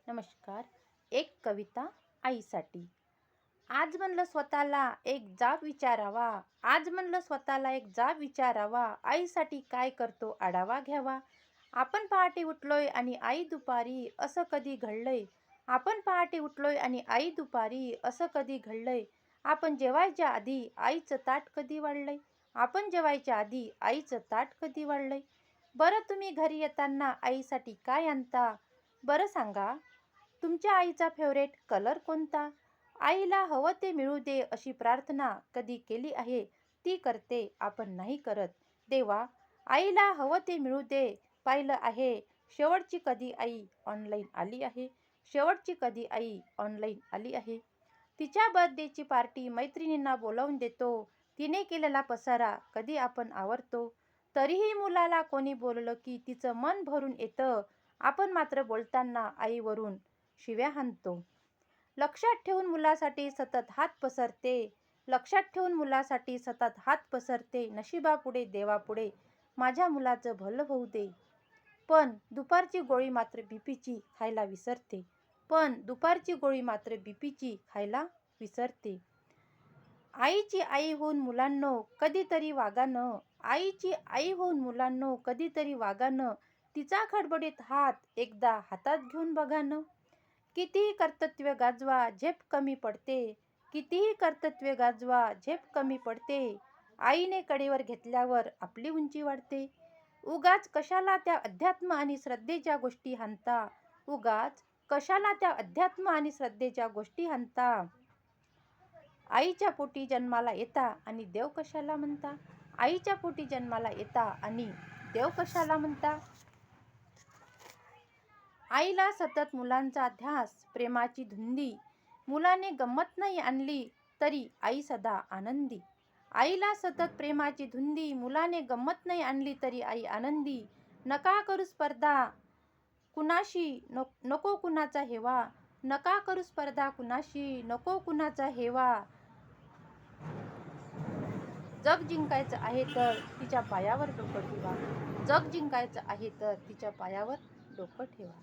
नमस्कार. एक कविता आईसाठी. आज म्हणलं स्वतःला एक जाब विचारावा. आज म्हणलं स्वतःला एक जाब विचारावा. आईसाठी काय करतो आढावा घ्यावा. आपण पहाटे उठलोय आणि आई दुपारी, असं कधी घडलंय. आपण पहाटे उठलोय आणि आई दुपारी, असं कधी घडलंय. आपण जेवायच्या आधी आईचं ताट कधी वाढलंय. आपण जेवायच्या आधी आईचं ताट कधी वाढलंय. बरं, तुम्ही घरी येताना आईसाठी काय आणता. बरं सांगा, तुमच्या आईचा फेवरेट कलर कोणता. आईला हवं ते मिळू दे अशी प्रार्थना कधी केली आहे. ती करते, आपण नाही करत. देवा, आईला हवं ते मिळू दे. पाहिलं आहे शेवटची कधी आई ऑनलाईन आली आहे. शेवटची कधी आई ऑनलाईन आली आहे. तिच्या बर्थडेची पार्टी मैत्रिणींना बोलावून देतो. तिने केलेला पसारा कधी आपण आवरतो. तरीही मुलाला कोणी बोललं की तिचं मन भरून येतं. आपण मात्र बोलताना आईवरून शिव्या हाणतो. लक्षात ठेवून मुलासाठी सतत हात पसरते. लक्षात ठेवून मुलासाठी सतत हात पसरते. नशिबापुढे देवापुढे माझ्या मुलाचं भलं होऊ दे. पण दुपारची गोळी मात्र बीपीची खायला विसरते. पण दुपारची गोळी मात्र बीपीची खायला विसरते. आईची आई होऊन मुलांनो कधीतरी वागानं. आईची आई होऊन मुलांनो कधीतरी वागानं. तिचा खडबडीत हात एकदा हातात घेऊन बघानं. कितीही कर्तव्य गाजवा झेप कमी पडते. कितीही कर्तव्य गाजवा झेप कमी पडते. आईने कडेवर घेतल्यावर आपली उंची वाढते. उगाच कशाला त्या अध्यात्म आणि श्रद्धेच्या गोष्टी हाणता. उगाच कशाला त्या अध्यात्म आणि श्रद्धेच्या गोष्टी हाणता. आईच्या पोटी जन्माला येता आणि देव कशाला म्हणता. आईच्या पोटी जन्माला येता आणि देव कशाला म्हणता. आईला सतत मुलांचा ध्यास, प्रेमाची धुंदी. मुलाने गंमत नाही आणली तरी आई सदा आनंदी. आईला सतत प्रेमाची धुंदी. मुलाने गंमत नाही आणली तरी आई आनंदी. नका करू स्पर्धा कुणाशी, नको कुणाचा हेवा. नका करू स्पर्धा कुणाशी, नको कुणाचा हेवा. जग जिंकायचं आहे तर तिच्या पायावर डोकं ठेवा. जग जिंकायचं आहे तर तिच्या पायावर डोकं ठेवा.